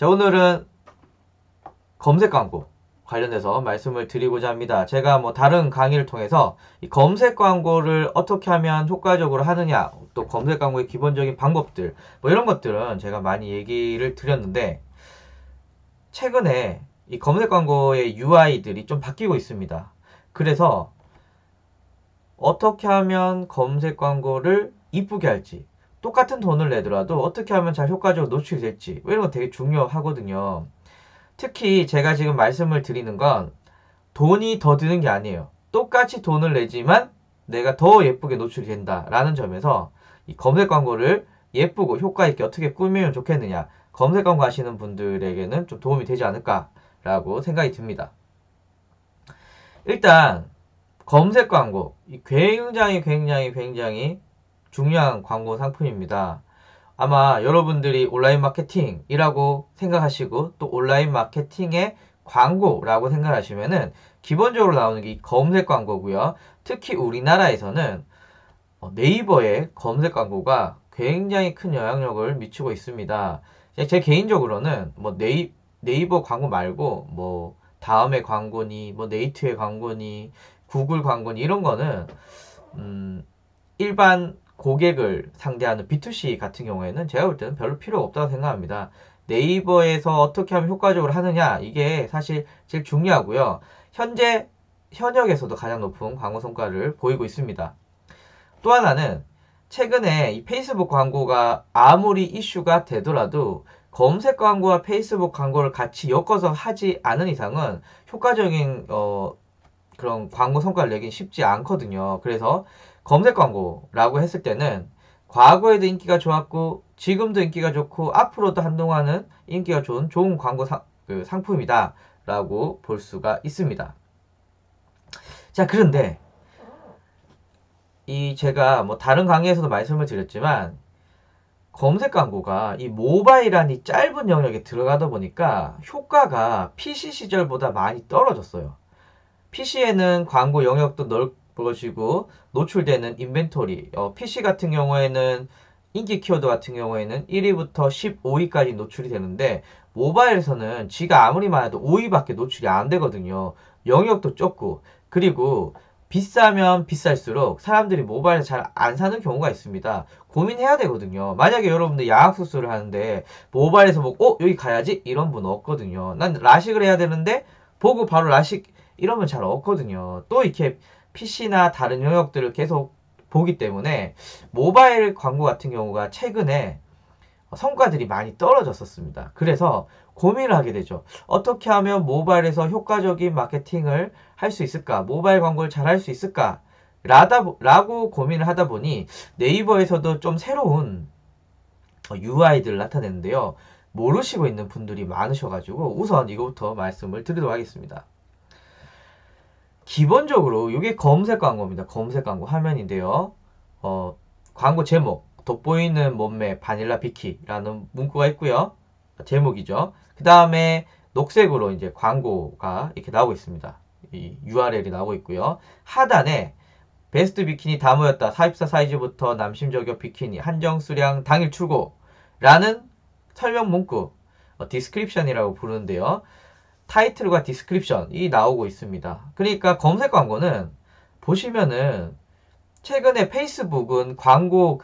자, 오늘은 검색 광고 관련해서 말씀을 드리고자 합니다. 제가 뭐 다른 강의를 통해서 이 검색 광고를 어떻게 하면 효과적으로 하느냐, 또 검색 광고의 기본적인 방법들, 뭐 이런 것들은 제가 많이 얘기를 드렸는데, 최근에 이 검색 광고의 UI들이 좀 바뀌고 있습니다. 그래서 어떻게 하면 검색 광고를 이쁘게 할지, 똑같은 돈을 내더라도 어떻게 하면 잘 효과적으로 노출이 될지, 뭐 이런 거 되게 중요하거든요. 특히 제가 지금 말씀을 드리는 건 돈이 더 드는 게 아니에요. 똑같이 돈을 내지만 내가 더 예쁘게 노출이 된다라는 점에서 이 검색 광고를 예쁘고 효과 있게 어떻게 꾸미면 좋겠느냐, 검색 광고 하시는 분들에게는 좀 도움이 되지 않을까라고 생각이 듭니다. 일단 검색 광고 굉장히 중요한 광고 상품입니다. 아마 여러분들이 온라인 마케팅이라고 생각하시고 또 온라인 마케팅의 광고라고 생각하시면은 기본적으로 나오는 게 검색 광고고요. 특히 우리나라에서는 네이버의 검색 광고가 굉장히 큰 영향력을 미치고 있습니다. 제 개인적으로는 뭐 네이버 광고 말고 뭐 다음의 광고니 뭐 네이트의 광고니 구글 광고니 이런 거는 일반 고객을 상대하는 B2C 같은 경우에는 제가 볼 때는 별로 필요가 없다고 생각합니다. 네이버에서 어떻게 하면 효과적으로 하느냐, 이게 사실 제일 중요하고요. 현재 현역에서도 가장 높은 광고 성과를 보이고 있습니다. 또 하나는 최근에 이 페이스북 광고가 아무리 이슈가 되더라도 검색 광고와 페이스북 광고를 같이 엮어서 하지 않은 이상은 효과적인 그런 광고 성과를 내긴 쉽지 않거든요. 그래서 검색 광고라고 했을 때는 과거에도 인기가 좋았고 지금도 인기가 좋고 앞으로도 한동안은 인기가 좋은 광고 상품이다 라고 볼 수가 있습니다. 자, 그런데 이 제가 뭐 다른 강의에서도 말씀을 드렸지만 검색 광고가 이 모바일한 이 짧은 영역에 들어가다 보니까 효과가 PC 시절보다 많이 떨어졌어요. PC에는 광고 영역도 넓어지고 노출되는 인벤토리, PC 같은 경우에는 인기 키워드 같은 경우에는 1위부터 15위까지 노출이 되는데 모바일에서는 지가 아무리 많아도 5위밖에 노출이 안 되거든요. 영역도 좁고, 그리고 비싸면 비쌀수록 사람들이 모바일에서 잘 안 사는 경우가 있습니다. 고민해야 되거든요. 만약에 여러분들 양악수술을 하는데 모바일에서 보고 여기 가야지 이런 분 없거든요. 난 라식을 해야 되는데 보고 바로 라식 이러면 잘 없거든요. 또 이렇게 PC나 다른 영역들을 계속 보기 때문에 모바일 광고 같은 경우가 최근에 성과들이 많이 떨어졌었습니다. 그래서 고민을 하게 되죠. 어떻게 하면 모바일에서 효과적인 마케팅을 할 수 있을까? 모바일 광고를 잘 할 수 있을까? 라고 고민을 하다 보니 네이버에서도 좀 새로운 UI들을 나타냈는데요. 모르시고 있는 분들이 많으셔가지고 우선 이거부터 말씀을 드리도록 하겠습니다. 기본적으로 이게 검색 광고입니다. 검색 광고 화면인데요. 광고 제목 돋보이는 몸매 바닐라 비키라는 문구가 있고요. 제목이죠. 그 다음에 녹색으로 이제 광고가 이렇게 나오고 있습니다. 이 URL이 나오고 있고요. 하단에 베스트 비키니 다 모였다. 44 사이즈부터 남심 저격 비키니 한정 수량 당일 출고라는 설명 문구, 디스크립션이라고 부르는데요. 타이틀과 디스크립션이 나오고 있습니다. 그러니까 검색 광고는 보시면은 최근에 페이스북은 광고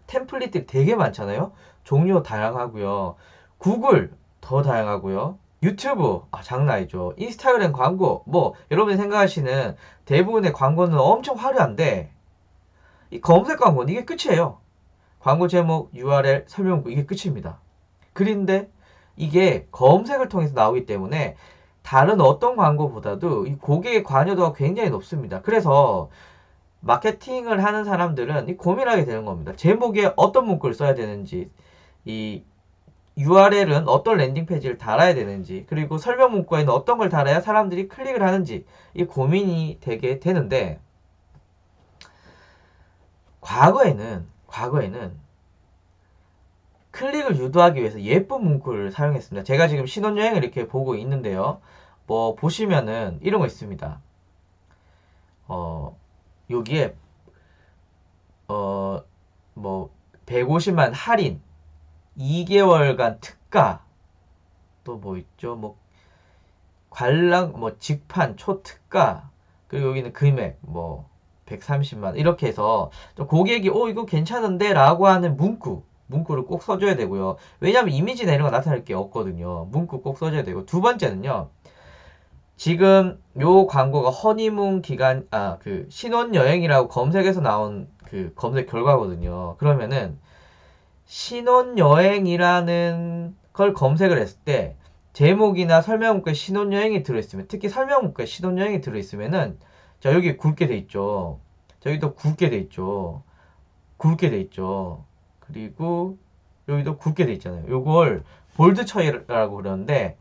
템플릿들이 되게 많잖아요. 종류 다양하고요. 구글 더 다양하고요. 유튜브 장난 아니죠. 인스타그램 광고 뭐 여러분이 생각하시는 대부분의 광고는 엄청 화려한데 이 검색 광고는 이게 끝이에요. 광고 제목, URL, 설명문 이게 끝입니다. 그런데 이게 검색을 통해서 나오기 때문에 다른 어떤 광고보다도 이 고객의 관여도가 굉장히 높습니다. 그래서 마케팅을 하는 사람들은 고민하게 되는 겁니다. 제목에 어떤 문구를 써야 되는지, 이 URL은 어떤 랜딩 페이지를 달아야 되는지, 그리고 설명 문구에는 어떤 걸 달아야 사람들이 클릭을 하는지 이 고민이 되게 되는데 과거에는 클릭을 유도하기 위해서 예쁜 문구를 사용했습니다. 제가 지금 신혼여행을 이렇게 보고 있는데요. 뭐 보시면은 이런 거 있습니다. 여기에 뭐 150만 할인, 2개월간 특가, 또 뭐 있죠? 뭐 관람, 뭐 직판, 초특가, 그리고 여기는 금액, 뭐 130만 이렇게 해서 좀 고객이 이거 괜찮은데 라고 하는 문구를 꼭 써줘야 되고요. 왜냐면 이미지나 이런 거 나타낼 게 없거든요. 문구 꼭 써줘야 되고, 두 번째는요. 지금 요 광고가 허니문 기간, 그 신혼여행이라고 검색해서 나온 그 검색 결과거든요. 그러면은 신혼여행이라는 걸 검색을 했을 때 제목이나 설명문구에 신혼여행이 들어있으면, 특히 설명문구에 신혼여행이 들어있으면은, 자, 여기 굵게 돼 있죠. 자, 여기도 굵게 돼 있죠. 굵게 돼 있죠. 그리고 여기도 굵게 돼 있잖아요. 요걸 볼드 처리라고 그러는데,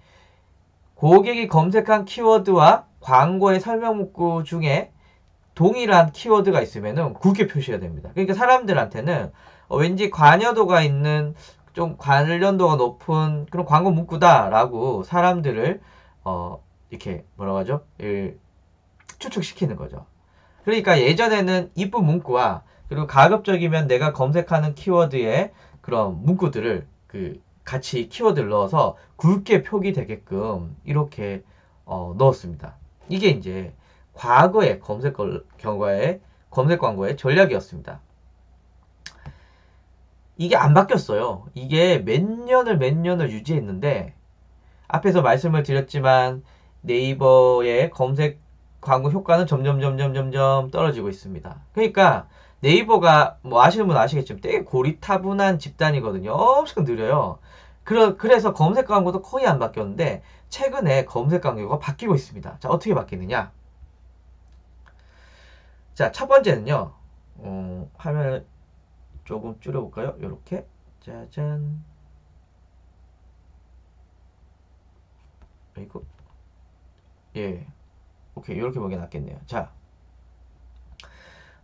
고객이 검색한 키워드와 광고의 설명 문구 중에 동일한 키워드가 있으면은 굵게 표시가 됩니다. 그러니까 사람들한테는 왠지 관여도가 있는, 좀 관련도가 높은 그런 광고 문구다라고 사람들을 이렇게 뭐라고 하죠? 추측시키는 거죠. 그러니까 예전에는 이쁜 문구와, 그리고 가급적이면 내가 검색하는 키워드에 그런 문구들을 같이 키워드를 넣어서 굵게 표기되게끔 이렇게 넣었습니다. 이게 이제 과거의 검색 광고의 전략이었습니다. 이게 안 바뀌었어요. 이게 몇 년을 유지했는데, 앞에서 말씀을 드렸지만 네이버의 검색 광고 효과는 점점 떨어지고 있습니다. 그러니까 네이버가, 뭐 아시는 분 아시겠지만 되게 고리타분한 집단이거든요. 엄청 느려요. 그래서 검색 광고도 거의 안 바뀌었는데, 최근에 검색 광고가 바뀌고 있습니다. 자, 어떻게 바뀌느냐? 자, 첫 번째는요. 화면을 조금 줄여볼까요? 이렇게. 짜잔. 이거. 예. 오케이. 이렇게 보기 낫겠네요. 자.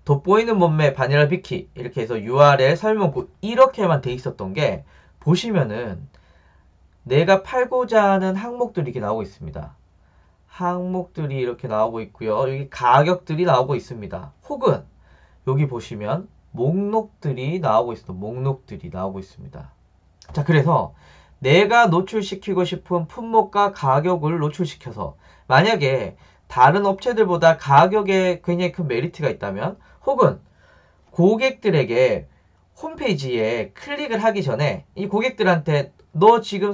돋보이는 몸매 바닐라 비키. 이렇게 해서 URL 설명구 이렇게만 돼 있었던 게, 보시면은 내가 팔고자 하는 항목들이 이렇게 나오고 있습니다. 항목들이 이렇게 나오고 있고요. 여기 가격들이 나오고 있습니다. 혹은 여기 보시면 목록들이 나오고 있습니다. 목록들이 나오고 있습니다. 자, 그래서 내가 노출시키고 싶은 품목과 가격을 노출시켜서, 만약에 다른 업체들보다 가격에 굉장히 큰 메리트가 있다면, 혹은 고객들에게 홈페이지에 클릭을 하기 전에 이 고객들한테 너 지금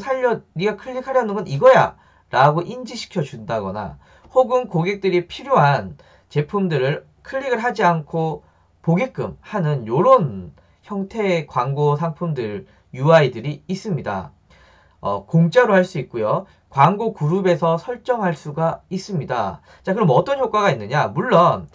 네가 클릭하려는 건 이거야 라고 인지시켜 준다거나, 혹은 고객들이 필요한 제품들을 클릭을 하지 않고 보게끔 하는 요런 형태의 광고 상품들, UI들이 있습니다. 공짜로 할 수 있고요. 광고 그룹에서 설정할 수가 있습니다. 자, 그럼 어떤 효과가 있느냐? 물론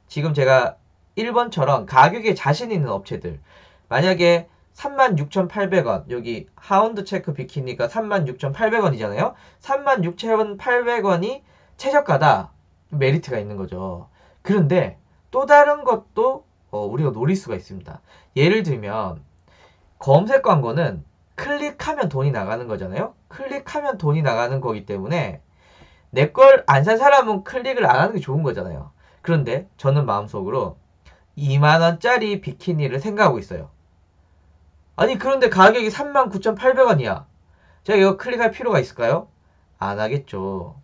지금 제가 1번처럼 가격에 자신 있는 업체들, 만약에 36,800원, 여기 하운드 체크 비키니가 36,800원이잖아요. 36,800원이 최저가다. 메리트가 있는 거죠. 그런데 또 다른 것도 우리가 노릴 수가 있습니다. 예를 들면 검색 광고는 클릭하면 돈이 나가는 거잖아요. 클릭하면 돈이 나가는 거기 때문에 내 걸 안 산 사람은 클릭을 안 하는 게 좋은 거잖아요. 그런데 저는 마음속으로 2만원짜리 비키니를 생각하고 있어요. 아니, 그런데 가격이 39,800원이야. 제가 이거 클릭할 필요가 있을까요? 안 하겠죠.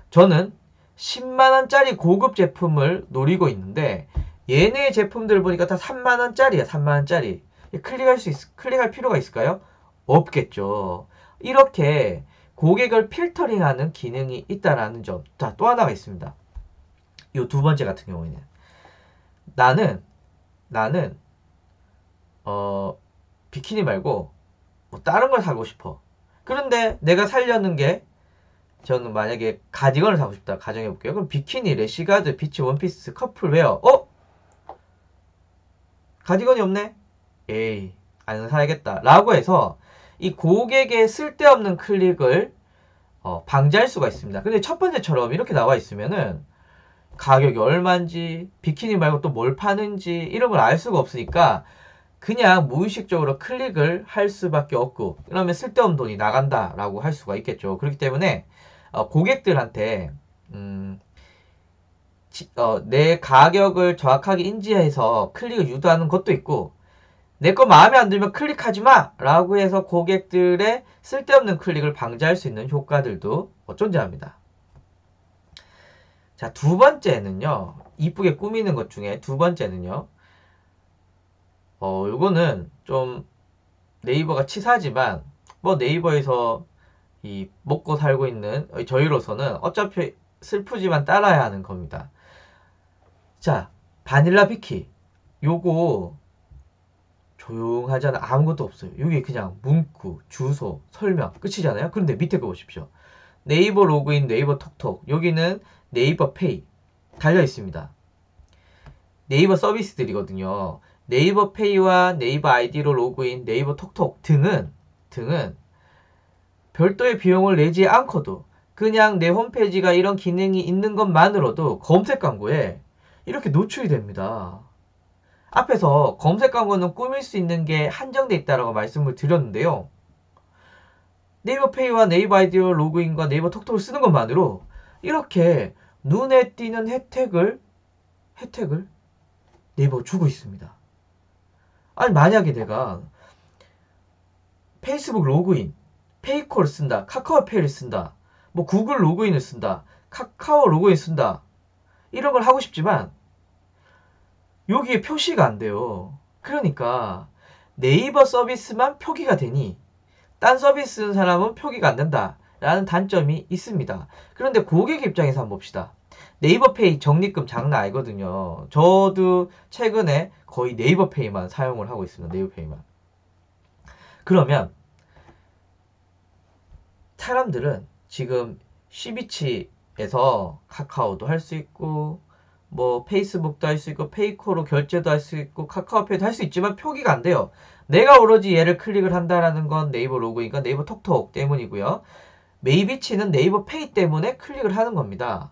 저는 10만원짜리 고급 제품을 노리고 있는데, 얘네 제품들 보니까 다 3만원짜리야, 3만원짜리. 클릭할 필요가 있을까요? 없겠죠. 이렇게 고객을 필터링하는 기능이 있다라는 점. 자, 또 하나가 있습니다. 이 두 번째 같은 경우에는 나는 비키니 말고 뭐 다른 걸 사고 싶어. 그런데 내가 살려는 게, 저는 만약에 가디건을 사고 싶다 가정해볼게요. 그럼 비키니, 래시가드, 비치 원피스, 커플웨어. 가디건이 없네? 에이, 안 사야겠다 라고 해서 이 고객의 쓸데없는 클릭을 방지할 수가 있습니다. 근데 첫 번째처럼 이렇게 나와 있으면은 가격이 얼마인지, 비키니 말고 또 뭘 파는지 이런 걸 알 수가 없으니까 그냥 무의식적으로 클릭을 할 수밖에 없고, 그러면 쓸데없는 돈이 나간다라고 할 수가 있겠죠. 그렇기 때문에 고객들한테 내 가격을 정확하게 인지해서 클릭을 유도하는 것도 있고, 내 거 마음에 안 들면 클릭하지 마! 라고 해서 고객들의 쓸데없는 클릭을 방지할 수 있는 효과들도 존재합니다. 자, 두 번째는요. 이쁘게 꾸미는 것 중에 두 번째는요. 이거는 좀 네이버가 치사하지만 뭐 네이버에서 이 먹고 살고 있는 저희로서는 어차피 슬프지만 따라야 하는 겁니다. 자, 바닐라 비키. 요거 조용하잖아. 아무것도 없어요. 여기 그냥 문구, 주소, 설명 끝이잖아요. 그런데 밑에 거 보십시오. 네이버 로그인, 네이버 톡톡. 여기는 네이버 페이 달려 있습니다. 네이버 서비스들이거든요. 네이버 페이와 네이버 아이디로 로그인, 네이버 톡톡 등은 별도의 비용을 내지 않고도 그냥 내 홈페이지가 이런 기능이 있는 것만으로도 검색 광고에 이렇게 노출이 됩니다. 앞에서 검색 광고는 꾸밀 수 있는 게 한정돼 있다라고 말씀을 드렸는데요. 네이버 페이와 네이버 아이디어 로그인과 네이버 톡톡을 쓰는 것만으로 이렇게 눈에 띄는 혜택을 네이버가 주고 있습니다. 아니 만약에 내가 페이스북 로그인, 페이콜을 쓴다, 카카오페이를 쓴다, 뭐 구글 로그인을 쓴다, 카카오 로그인 쓴다 이런 걸 하고 싶지만 여기에 표시가 안 돼요. 그러니까 네이버 서비스만 표기가 되니 딴 서비스 쓰는 사람은 표기가 안 된다 라는 단점이 있습니다. 그런데 고객 입장에서 한번 봅시다. 네이버 페이 적립금 장난 아니거든요. 저도 최근에 거의 네이버 페이만 사용을 하고 있습니다. 네이버 페이만. 그러면 사람들은 지금 C비치에서 카카오도 할 수 있고 뭐 페이스북도 할 수 있고 페이코로 결제도 할 수 있고 카카오페이도 할 수 있지만 표기가 안 돼요. 내가 오로지 얘를 클릭을 한다라는 건 네이버 로그인과 네이버 톡톡 때문이고요. 메이비치는 네이버 페이 때문에 클릭을 하는 겁니다.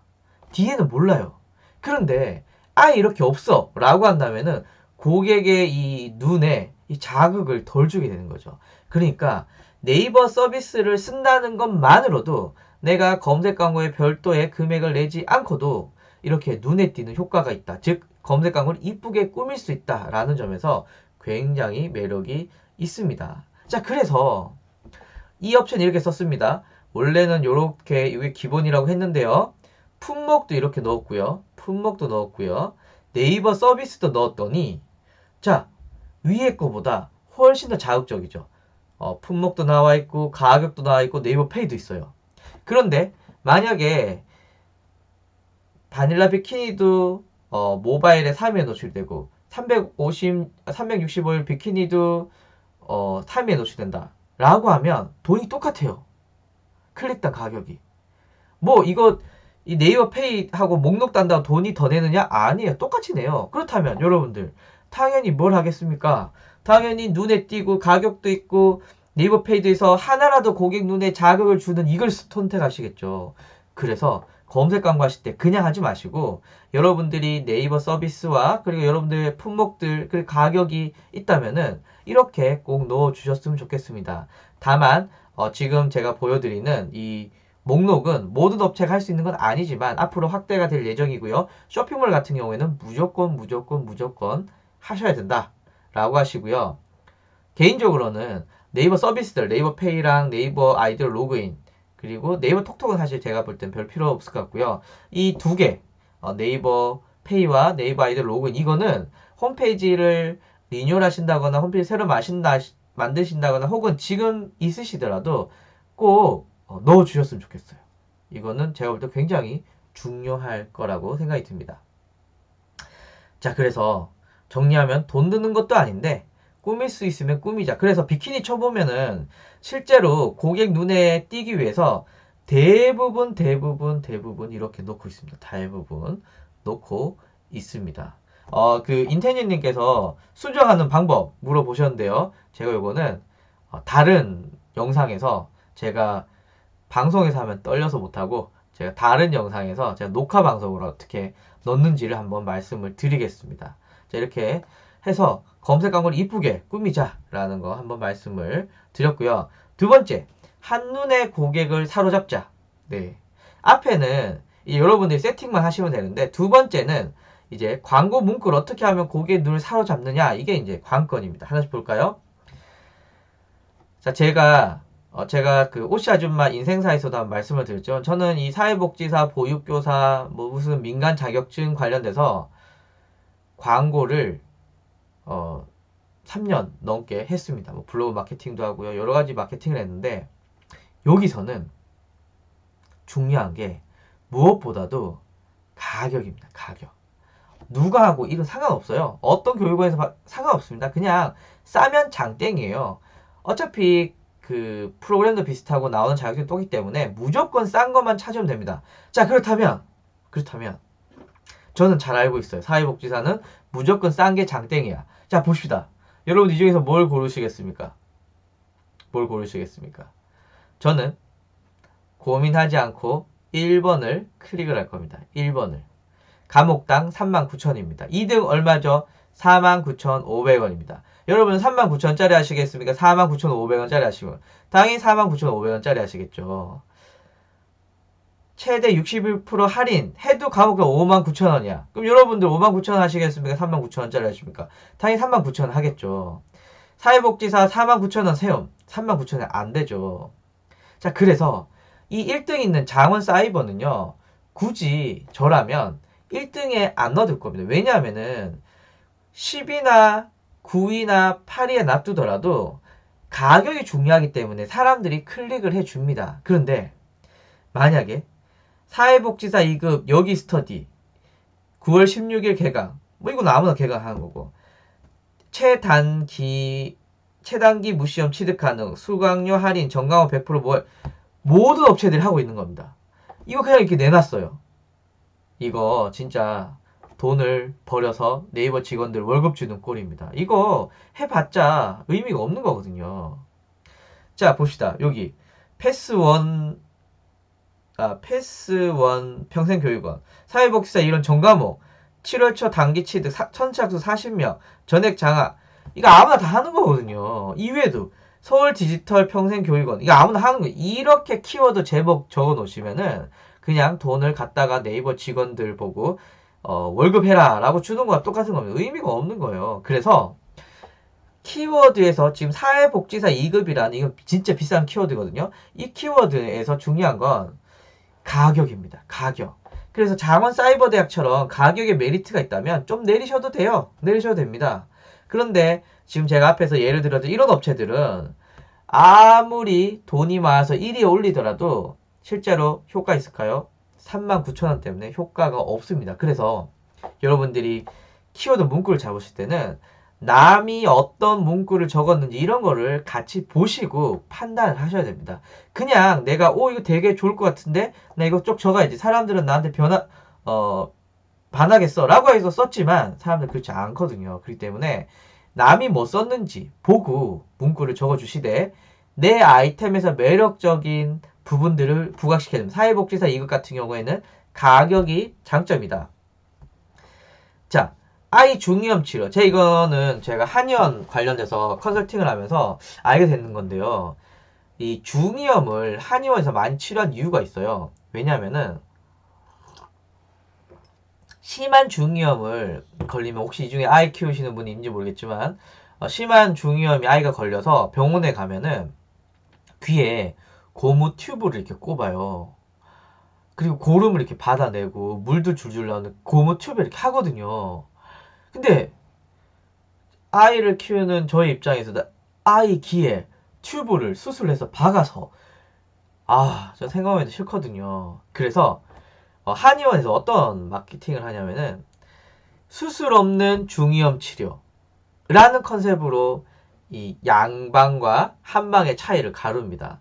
뒤에는 몰라요. 그런데 아예 이렇게 없어 라고 한다면은 고객의 이 눈에 이 자극을 덜 주게 되는 거죠. 그러니까 네이버 서비스를 쓴다는 것만으로도 내가 검색 광고에 별도의 금액을 내지 않고도 이렇게 눈에 띄는 효과가 있다. 즉 검색 광고를 이쁘게 꾸밀 수 있다라는 점에서 굉장히 매력이 있습니다. 자, 그래서 이 업체는 이렇게 썼습니다. 원래는 이렇게 이게 기본이라고 했는데요. 품목도 이렇게 넣었고요. 품목도 넣었고요. 네이버 서비스도 넣었더니 자, 위에 거보다 훨씬 더 자극적이죠. 품목도 나와 있고 가격도 나와 있고 네이버 페이도 있어요. 그런데 만약에 바닐라 비키니도 모바일에 3위에 노출되고 365일 비키니도 3위에 노출된다 라고 하면 돈이 똑같아요. 클릭당 가격이. 뭐 이거 이 네이버 페이하고 목록 딴다고 돈이 더 내느냐? 아니에요. 똑같이 내요. 그렇다면 여러분들 당연히 뭘 하겠습니까? 당연히 눈에 띄고 가격도 있고 네이버 페이드에서 하나라도 고객 눈에 자극을 주는 이걸 선택하시겠죠. 그래서 검색 광고하실 때 그냥 하지 마시고 여러분들이 네이버 서비스와 그리고 여러분들의 품목들 그리고 가격이 있다면은 이렇게 꼭 넣어 주셨으면 좋겠습니다. 다만 지금 제가 보여드리는 이 목록은 모든 업체가 할 수 있는 건 아니지만 앞으로 확대가 될 예정이고요. 쇼핑몰 같은 경우에는 무조건 하셔야 된다 라고 하시고요. 개인적으로는 네이버 서비스들 네이버 페이랑 네이버 아이디어 로그인 그리고 네이버 톡톡은 사실 제가 볼 땐 별 필요 없을 것 같고요. 이 두 개 네이버 페이와 네이버 아이디어 로그인 이거는 홈페이지를 리뉴얼 하신다거나 홈페이지 새로 만드신다거나 혹은 지금 있으시더라도 꼭 넣어 주셨으면 좋겠어요. 이거는 제가 볼 때 굉장히 중요할 거라고 생각이 듭니다. 자, 그래서 정리하면 돈 드는 것도 아닌데 꾸밀 수 있으면 꾸미자. 그래서 비키니 쳐보면은 실제로 고객 눈에 띄기 위해서 대부분 이렇게 놓고 있습니다. 대부분 놓고 있습니다. 그 인테니님께서 수정하는 방법 물어보셨는데요. 제가 요거는 다른 영상에서 제가 방송에서 하면 떨려서 못하고 제가 다른 영상에서 제가 녹화 방송으로 어떻게 넣는지를 한번 말씀을 드리겠습니다. 자, 이렇게 해서 검색 광고를 이쁘게 꾸미자라는 거 한번 말씀을 드렸고요. 두 번째, 한눈에 고객을 사로잡자. 네. 앞에는 여러분들이 세팅만 하시면 되는데 두 번째는 이제 광고 문구를 어떻게 하면 고객의 눈을 사로잡느냐, 이게 이제 관건입니다. 하나씩 볼까요? 자, 제가 그 오씨 아줌마 인생사에서도 한번 말씀을 드렸죠. 저는 이 사회복지사, 보육교사, 뭐 무슨 민간 자격증 관련돼서 광고를 3년 넘게 했습니다. 뭐 블로그 마케팅도 하고요. 여러 가지 마케팅을 했는데, 여기서는 중요한 게 무엇보다도 가격입니다. 가격. 누가 하고 이건 상관없어요. 어떤 교육원에서 상관없습니다. 그냥 싸면 장땡이에요. 어차피 그 프로그램도 비슷하고 나오는 자격증 똑기 때문에 무조건 싼 것만 찾으면 됩니다. 자, 그렇다면 저는 잘 알고 있어요. 사회복지사는 무조건 싼 게 장땡이야. 자, 봅시다. 여러분 이 중에서 뭘 고르시겠습니까? 뭘 고르시겠습니까? 저는 고민하지 않고 1번을 클릭을 할 겁니다. 1번을. 감옥당 39,000원입니다. 2등 얼마죠? 49,500원입니다. 여러분은 39,000원짜리 하시겠습니까? 49,500원짜리 하시면 당연히 49,500원짜리 하시겠죠. 최대 61% 할인 해도 감옥당 59,000원이야. 그럼 여러분들 59,000원 하시겠습니까? 39,000원짜리 하십니까? 당연히 39,000원 하겠죠. 사회복지사 49,000원 세움 39,000원 안 되죠. 자, 그래서 이 1등 있는 장원 사이버는요, 굳이 저라면 1등에 안 넣어둘 겁니다. 왜냐하면은 10위나 9위나 8위에 놔두더라도 가격이 중요하기 때문에 사람들이 클릭을 해줍니다. 그런데 만약에 사회복지사 2급 여기 스터디 9월 16일 개강, 뭐 이건 아무나 개강하는 거고, 최단기 무시험 취득 가능, 수강료 할인, 정강호 100% 모든 업체들이 하고 있는 겁니다. 이거 그냥 이렇게 내놨어요. 이거 진짜 돈을 버려서 네이버 직원들 월급 주는 꼴입니다. 이거 해봤자 의미가 없는 거거든요. 자, 봅시다. 여기 패스1 평생교육원 사회복지사 이런 전과목 7월 초 단기 취득 선착수 40명 전액 장학, 이거 아무나 다 하는 거거든요. 이외에도 서울 디지털 평생교육원, 이거 아무나 하는 거예요. 이렇게 키워드 제목 적어 놓으시면은 그냥 돈을 갖다가 네이버 직원들 보고 월급 해라 라고 주는 거와 똑같은 겁니다. 의미가 없는 거예요. 그래서 키워드에서 지금 사회복지사 2급이라는, 이거 진짜 비싼 키워드거든요. 이 키워드에서 중요한 건 가격입니다. 가격. 그래서 장원사이버대학처럼 가격에 메리트가 있다면 좀 내리셔도 돼요. 내리셔도 됩니다. 그런데 지금 제가 앞에서 예를 들어서 이런 업체들은 아무리 돈이 많아서 1위에 올리더라도 실제로 효과 있을까요? 39,000원 때문에 효과가 없습니다. 그래서 여러분들이 키워드 문구를 잡으실 때는 남이 어떤 문구를 적었는지 이런 거를 같이 보시고 판단을 하셔야 됩니다. 그냥 내가 이거 되게 좋을 것 같은데 나 이거 쭉 적어야지, 사람들은 나한테 반하겠어 라고 해서 썼지만 사람들 그렇지 않거든요. 그렇기 때문에 남이 뭐 썼는지 보고 문구를 적어주시되 내 아이템에서 매력적인 부분들을 부각시켜야 됩니다. 사회복지사 2급 같은 경우에는 가격이 장점이다. 자, 아이 중이염 치료. 이거는 제가 한의원 관련돼서 컨설팅을 하면서 알게 되는 건데요. 이 중이염을 한의원에서 많이 치료한 이유가 있어요. 왜냐면은 심한 중이염을 걸리면, 혹시 이 중에 아이 키우시는 분이 있는지 모르겠지만 심한 중이염이 아이가 걸려서 병원에 가면은 귀에 고무 튜브를 이렇게 꼽아요. 그리고 고름을 이렇게 받아내고 물도 줄줄 나오는 고무 튜브 이렇게 하거든요. 근데 아이를 키우는 저희 입장에서 아이 귀에 튜브를 수술해서 박아서 저 생각하면 싫거든요. 그래서 한의원에서 어떤 마케팅을 하냐면은 수술 없는 중이염 치료라는 컨셉으로 이 양방과 한방의 차이를 가릅니다.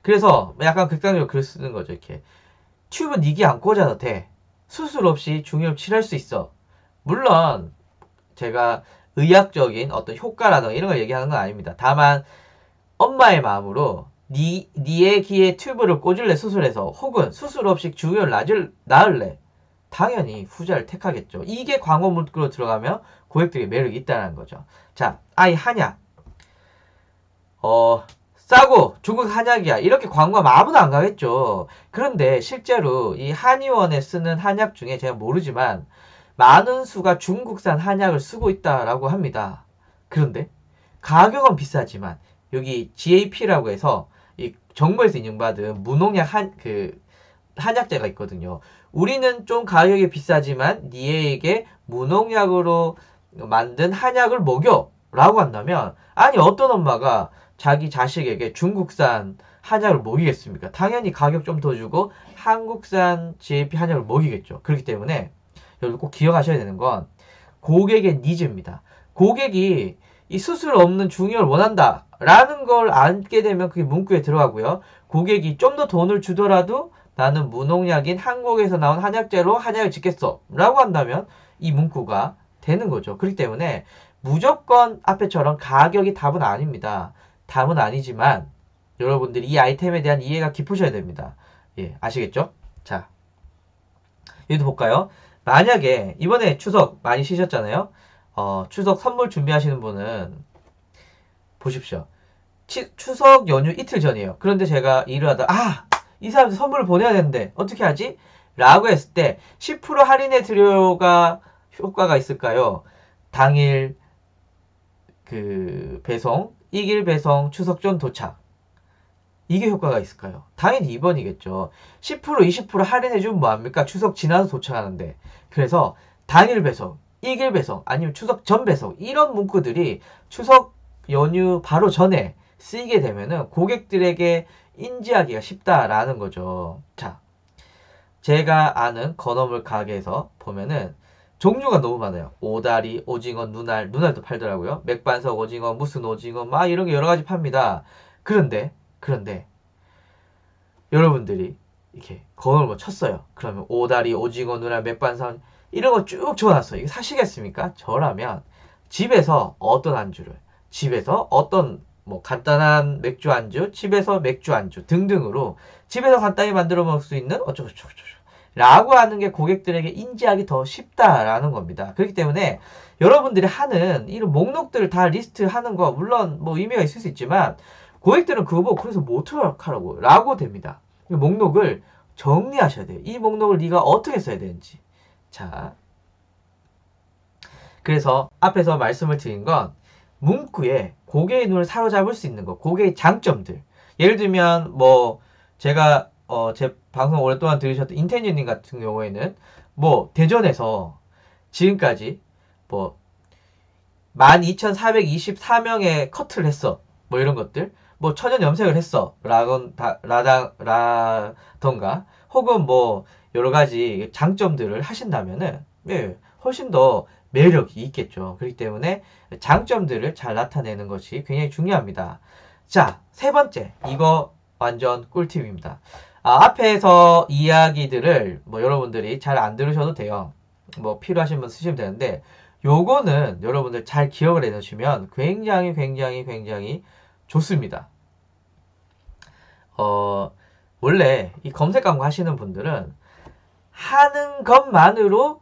그래서 약간 극단적으로 글 쓰는 거죠. 이렇게 튜브 니 귀 안 꽂아도 돼. 수술 없이 중이염 치료할 수 있어. 물론 제가 의학적인 어떤 효과라든가 이런 걸 얘기하는 건 아닙니다. 다만 엄마의 마음으로 니의 귀에 튜브를 꽂을래 수술해서, 혹은 수술 없이 중이염을 낳을래? 당연히 후자를 택하겠죠. 이게 광고 문구로 들어가면 고객들에게 매력이 있다는 거죠. 자, 아이 한약. 싸고 중국 한약이야. 이렇게 광고하면 아무나 안 가겠죠. 그런데 실제로 이 한의원에 쓰는 한약 중에 제가 모르지만 많은 수가 중국산 한약을 쓰고 있다라고 합니다. 그런데 가격은 비싸지만 여기 GAP라고 해서 이 정부에서 인증받은 무농약 한약재가 있거든요. 우리는 좀 가격이 비싸지만 니에게 무농약으로 만든 한약을 먹여 라고 한다면, 아니 어떤 엄마가 자기 자식에게 중국산 한약을 먹이겠습니까? 당연히 가격 좀 더 주고 한국산 GAP 한약을 먹이겠죠. 그렇기 때문에 여러분 꼭 기억하셔야 되는 건 고객의 니즈입니다. 고객이 이 수술 없는 중이염을 원한다 라는 걸 알게 되면 그게 문구에 들어가고요. 고객이 좀 더 돈을 주더라도 나는 무농약인 한국에서 나온 한약재로 한약을 짓겠어 라고 한다면 이 문구가 되는 거죠. 그렇기 때문에 무조건 앞에처럼 가격이 답은 아닙니다. 답은 아니지만 여러분들이 이 아이템에 대한 이해가 깊으셔야 됩니다. 예, 아시겠죠? 자, 여기도 볼까요? 만약에 이번에 추석 많이 쉬셨잖아요. 추석 선물 준비하시는 분은 보십시오. 추석 연휴 이틀 전이에요. 그런데 제가 일을 하다 이 사람들 선물을 보내야 되는데 어떻게 하지? 라고 했을 때 10% 할인해 드려가 효과가 있을까요? 당일 배송, 이길 배송, 추석 전 도착. 이게 효과가 있을까요? 당연히 2번이겠죠. 10%, 20% 할인해주면 뭐합니까? 추석 지나서 도착하는데. 그래서 당일 배송, 이길 배송, 아니면 추석 전 배송, 이런 문구들이 추석 연휴 바로 전에 쓰이게 되면은 고객들에게 인지하기가 쉽다라는 거죠. 자, 제가 아는 건어물 가게에서 보면은 종류가 너무 많아요. 오다리, 오징어, 눈알도 팔더라고요. 맥반석 오징어, 무슨 오징어, 막 이런 게 여러 가지 팝니다. 그런데 여러분들이 이렇게 건어물 쳤어요. 그러면 오다리, 오징어, 눈알, 맥반석 이런 거 쭉 적어놨어요. 이거 사시겠습니까? 저라면 집에서 어떤 안주를, 집에서 어떤 뭐 간단한 맥주 안주, 집에서 맥주 안주 등등으로 집에서 간단히 만들어 먹을 수 있는 어쩌고저쩌고 라고 하는 게 고객들에게 인지하기 더 쉽다라는 겁니다. 그렇기 때문에 여러분들이 하는 이런 목록들을 다 리스트 하는 거 물론 뭐 의미가 있을 수 있지만 고객들은 그거 보고 그래서 뭐 어떡하라고 라고 됩니다. 목록을 정리하셔야 돼요. 이 목록을 네가 어떻게 써야 되는지. 자, 그래서 앞에서 말씀을 드린 건 문구에 고객의 눈을 사로잡을 수 있는 거, 고객의 장점들. 예를 들면 뭐 제가 제 방송 오랫동안 들으셨던 인텐유님 같은 경우에는 뭐 대전에서 지금까지 뭐 12,424명의 커트를 했어. 뭐 이런 것들. 뭐 천연 염색을 했어. 라던가 혹은 뭐 여러 가지 장점들을 하신다면은 예, 훨씬 더 매력이 있겠죠. 그렇기 때문에 장점들을 잘 나타내는 것이 굉장히 중요합니다. 자, 세 번째. 이거 완전 꿀팁입니다. 앞에서 이야기들을 뭐 여러분들이 잘 안 들으셔도 돼요. 뭐 필요하신 분 쓰시면 되는데 요거는 여러분들 잘 기억을 해놓으시면 굉장히 좋습니다. 원래 이 검색 광고 하시는 분들은 하는 것만으로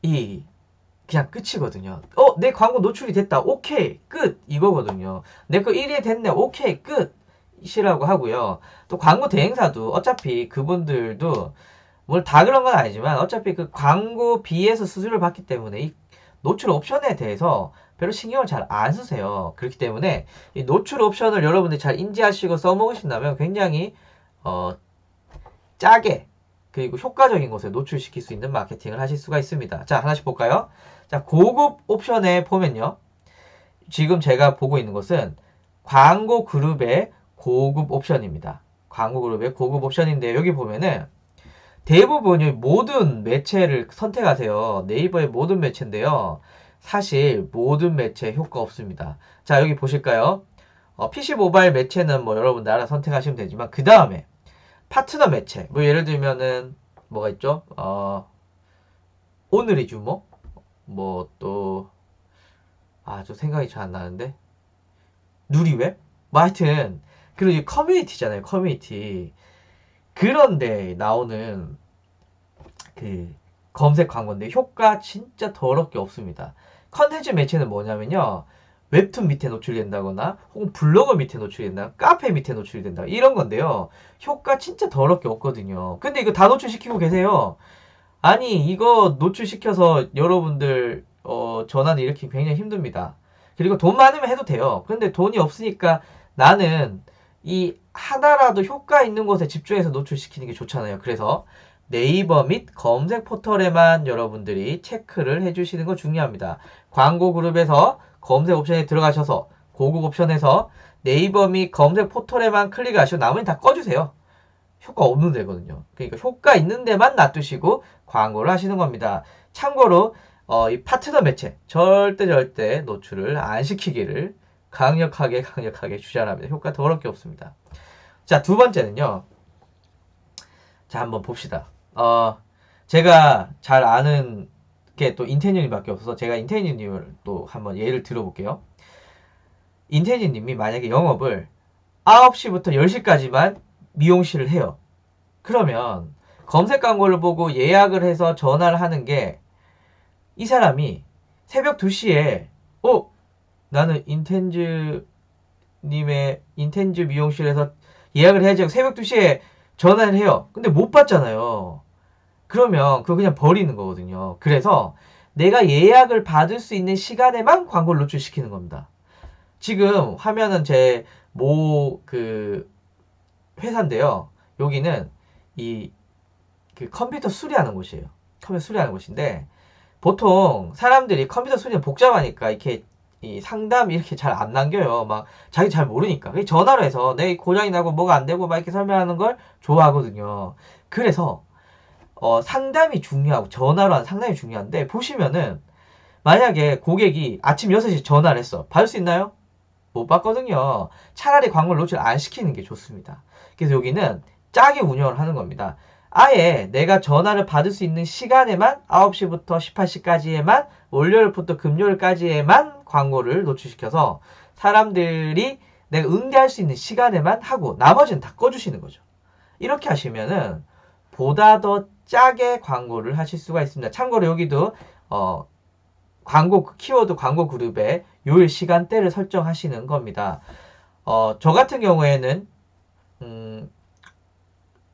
그냥 끝이거든요. 내 광고 노출이 됐다. 오케이, 끝. 이거거든요. 내 거 1위 됐네. 오케이, 끝. 이시라고 하고요. 또 광고 대행사도 어차피 그분들도 뭘 다 그런 건 아니지만 어차피 그 광고비에서 수수료를 받기 때문에 이 노출 옵션에 대해서 별로 신경을 잘 안 쓰세요. 그렇기 때문에 이 노출 옵션을 여러분들이 잘 인지하시고 써먹으신다면 굉장히 짜게 그리고 효과적인 곳에 노출시킬 수 있는 마케팅을 하실 수가 있습니다. 자, 하나씩 볼까요? 자, 고급 옵션에 보면요. 지금 제가 보고 있는 것은 광고 그룹의 고급 옵션입니다. 광고 그룹의 고급 옵션인데 여기 보면은 대부분이 모든 매체를 선택하세요. 네이버의 모든 매체인데요. 사실 모든 매체에 효과 없습니다. 자, 여기 보실까요? PC 모바일 매체는 뭐 여러분 알아 선택하시면 되지만 그 다음에 파트너 매체 뭐 예를 들면은 뭐가 있죠? 오늘의 주목 뭐 또 저 생각이 잘 안 나는데 누리웹? 뭐 하여튼 그리고 커뮤니티잖아요. 커뮤니티 그런데 나오는 그 검색 광고인데 효과 진짜 더럽게 없습니다. 컨텐츠 매체는 뭐냐면요. 웹툰 밑에 노출된다거나 혹은 블로그 밑에 노출된다 카페 밑에 노출이 된다 이런 건데요. 효과 진짜 더럽게 없거든요. 근데 이거 다 노출시키고 계세요. 아니, 이거 노출시켜서 여러분들, 전환을 일으키기 굉장히 힘듭니다. 그리고 돈 많으면 해도 돼요. 그런데 돈이 없으니까 나는 이 하나라도 효과 있는 곳에 집중해서 노출시키는 게 좋잖아요. 그래서 네이버 및 검색 포털에만 여러분들이 체크를 해주시는 거 중요합니다. 광고 그룹에서 검색 옵션에 들어가셔서 고급 옵션에서 네이버 및 검색 포털에만 클릭하시고 나머지는 다 꺼주세요. 효과 없는 데거든요. 그러니까 효과 있는 데만 놔두시고 광고를 하시는 겁니다. 참고로 이 파트너 매체 절대 노출을 안 시키기를 강력하게 주장합니다. 효과 더럽게 없습니다. 자, 두 번째는요. 자, 한번 봅시다. 제가 잘 아는 게 또 인테니어님밖에 없어서 제가 인테니어님을 또 한번 예를 들어볼게요. 인테니어님이 만약에 영업을 9시부터 10시까지만 미용실을 해요. 그러면 검색 광고를 보고 예약을 해서 전화를 하는 게 이 사람이 새벽 2시에 나는 인텐즈 미용실에서 예약을 해야지 하고 새벽 2시에 전화를 해요. 근데 못 받잖아요. 그러면 그거 그냥 버리는 거거든요. 그래서 내가 예약을 받을 수 있는 시간에만 광고를 노출시키는 겁니다. 지금 화면은 제 회사인데요. 여기는 그 컴퓨터 수리하는 곳이에요. 컴퓨터 수리하는 곳인데 보통 사람들이 컴퓨터 수리는 복잡하니까 이렇게 이 상담 이렇게 잘 안 남겨요. 막 자기 잘 모르니까. 전화로 해서 내 고장이 나고 뭐가 안 되고 막 이렇게 설명하는 걸 좋아하거든요. 그래서 상담이 중요하고 전화로 하는 상담이 중요한데 보시면은 만약에 고객이 아침 6시 전화를 했어. 받을 수 있나요? 못 받거든요. 차라리 광고를 노출 안 시키는 게 좋습니다. 그래서 여기는 짜게 운영을 하는 겁니다. 아예 내가 전화를 받을 수 있는 시간에만 9시부터 18시까지에만 월요일부터 금요일까지에만 광고를 노출시켜서 사람들이 내가 응대할 수 있는 시간에만 하고 나머지는 다 꺼주시는 거죠. 이렇게 하시면은 보다 더 짜게 광고를 하실 수가 있습니다. 참고로 여기도 키워드 광고 그룹에 요일 시간대를 설정하시는 겁니다. 저 같은 경우에는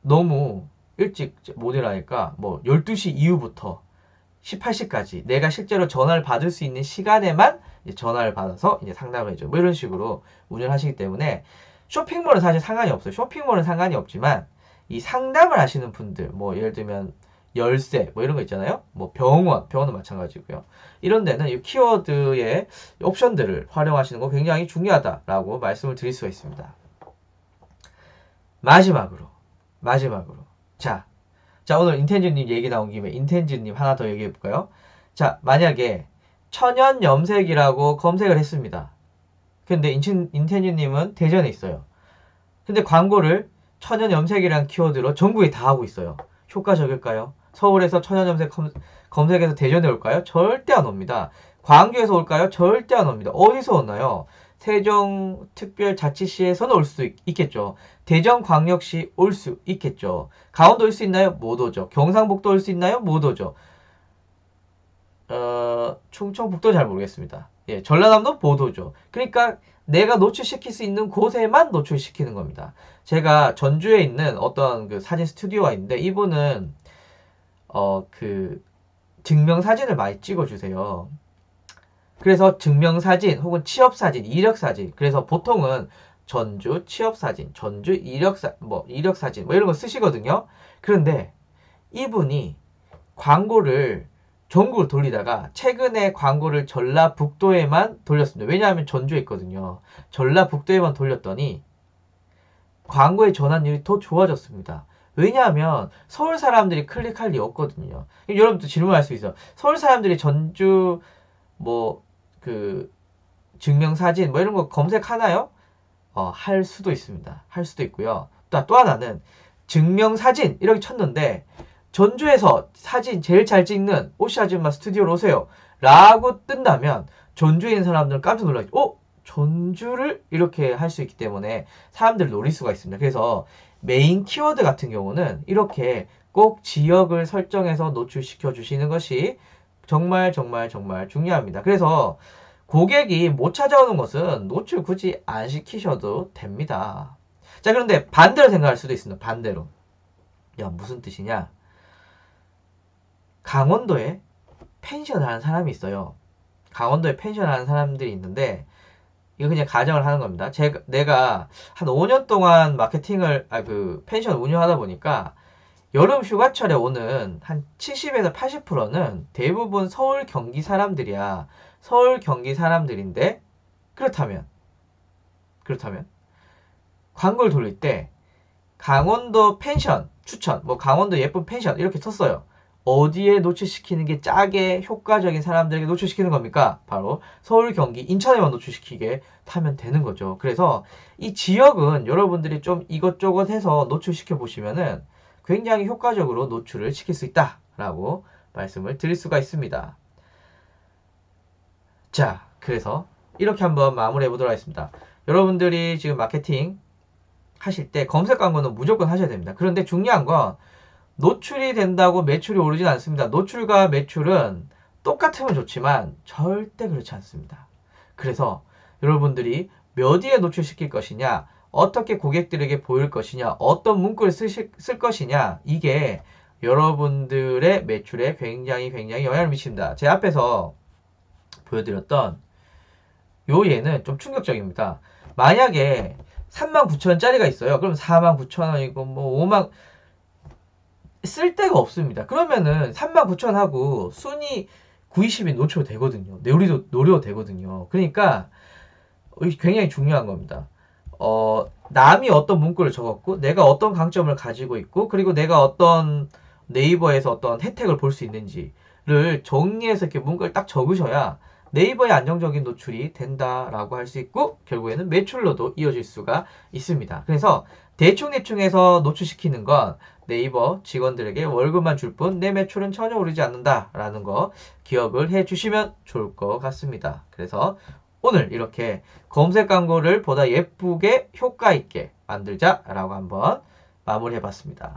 너무 일찍 모델하니까 12시 이후부터 18시까지 내가 실제로 전화를 받을 수 있는 시간에만 전화를 받아서 이제 상담을 해줘. 이런 식으로 운영을 하시기 때문에 쇼핑몰은 사실 상관이 없어요. 쇼핑몰은 상관이 없지만 이 상담을 하시는 분들, 예를 들면 열쇠, 이런 거 있잖아요. 병원은 마찬가지고요. 이런 데는 이 키워드의 옵션들을 활용하시는 거 굉장히 중요하다라고 말씀을 드릴 수가 있습니다. 마지막으로. 자, 오늘 인텐즈님 얘기 나온 김에 인텐즈님 하나 더 얘기해 볼까요? 자, 만약에 천연 염색이라고 검색을 했습니다. 근데 인텐즈님은 대전에 있어요. 근데 광고를 천연 염색이라는 키워드로 전국에 다 하고 있어요. 효과적일까요? 서울에서 천연 염색 검색해서 대전에 올까요? 절대 안 옵니다. 광주에서 올까요? 절대 안 옵니다. 어디서 오나요? 세종특별자치시에서는 올 수 있겠죠. 대전광역시 올 수 있겠죠. 강원도 올 수 있나요? 못 오죠. 경상북도 올 수 있나요? 못 오죠. 충청북도 잘 모르겠습니다. 예, 전라남도 못 오죠. 그러니까 내가 노출시킬 수 있는 곳에만 노출시키는 겁니다. 제가 전주에 있는 어떤 그 사진 스튜디오가 있는데 이분은 증명사진을 많이 찍어주세요. 그래서 증명사진 혹은 취업사진, 이력사진. 그래서 보통은 전주 취업사진, 전주 이력사진 이런 거 쓰시거든요. 그런데 이분이 광고를 전국을 돌리다가 최근에 광고를 전라북도에만 돌렸습니다. 왜냐하면 전주에 있거든요. 전라북도에만 돌렸더니 광고의 전환율이 더 좋아졌습니다. 왜냐하면 서울 사람들이 클릭할 리 없거든요. 여러분도 질문할 수 있어요. 서울 사람들이 전주 증명사진 이런 거 검색하나요? 할 수도 있습니다. 할 수도 있고요. 또 하나는 증명사진 이렇게 쳤는데 전주에서 사진 제일 잘 찍는 오씨 아줌마 스튜디오로 오세요 라고 뜬다면 전주에 있는 사람들은 깜짝 놀라겠죠. 전주를 이렇게 할 수 있기 때문에 사람들을 노릴 수가 있습니다. 그래서 메인 키워드 같은 경우는 이렇게 꼭 지역을 설정해서 노출시켜 주시는 것이 정말 중요합니다. 그래서 고객이 못 찾아오는 것은 노출 굳이 안 시키셔도 됩니다. 자, 그런데 반대로 생각할 수도 있습니다. 반대로. 야, 무슨 뜻이냐? 강원도에 펜션을 하는 사람이 있어요. 강원도에 펜션을 하는 사람들이 있는데 이거 그냥 가정을 하는 겁니다. 내가 한 5년 동안 마케팅을 펜션 운영하다 보니까 여름 휴가철에 오는 한 70에서 80%는 대부분 서울 경기 사람들이야. 서울 경기 사람들인데 그렇다면 광고를 돌릴 때 강원도 펜션 추천, 뭐 강원도 예쁜 펜션 이렇게 썼어요. 어디에 노출시키는 게 짜게 효과적인 사람들에게 노출시키는 겁니까? 바로 서울, 경기, 인천에만 노출시키게 타면 되는 거죠. 그래서 이 지역은 여러분들이 좀 이것저것 해서 노출시켜 보시면은 굉장히 효과적으로 노출을 시킬 수 있다라고 말씀을 드릴 수가 있습니다. 자, 그래서 이렇게 한번 마무리해 보도록 하겠습니다. 여러분들이 지금 마케팅 하실 때 검색 광고는 무조건 하셔야 됩니다. 그런데 중요한 건 노출이 된다고 매출이 오르진 않습니다. 노출과 매출은 똑같으면 좋지만 절대 그렇지 않습니다. 그래서 여러분들이 몇 위에 노출시킬 것이냐, 어떻게 고객들에게 보일 것이냐, 어떤 문구를 쓸 것이냐, 이게 여러분들의 매출에 굉장히 영향을 미칩니다. 제 앞에서 보여드렸던 요 예는 좀 충격적입니다. 만약에 39,000원짜리가 있어요. 그럼 49,000원이고 뭐 5만 쓸 데가 없습니다. 그러면은 39,000원하고 순위 920이 노출도 되거든요. 노려도 되거든요. 그러니까 굉장히 중요한 겁니다. 남이 어떤 문구를 적었고 내가 어떤 강점을 가지고 있고 그리고 내가 어떤 네이버에서 어떤 혜택을 볼 수 있는지를 정리해서 이렇게 문구를 딱 적으셔야 네이버의 안정적인 노출이 된다라고 할 수 있고 결국에는 매출로도 이어질 수가 있습니다. 그래서 대충해서 노출시키는 건 네이버 직원들에게 월급만 줄 뿐 내 매출은 전혀 오르지 않는다라는 거 기억을 해 주시면 좋을 것 같습니다. 그래서 오늘 이렇게 검색 광고를 보다 예쁘게 효과 있게 만들자라고 한번 마무리해 봤습니다.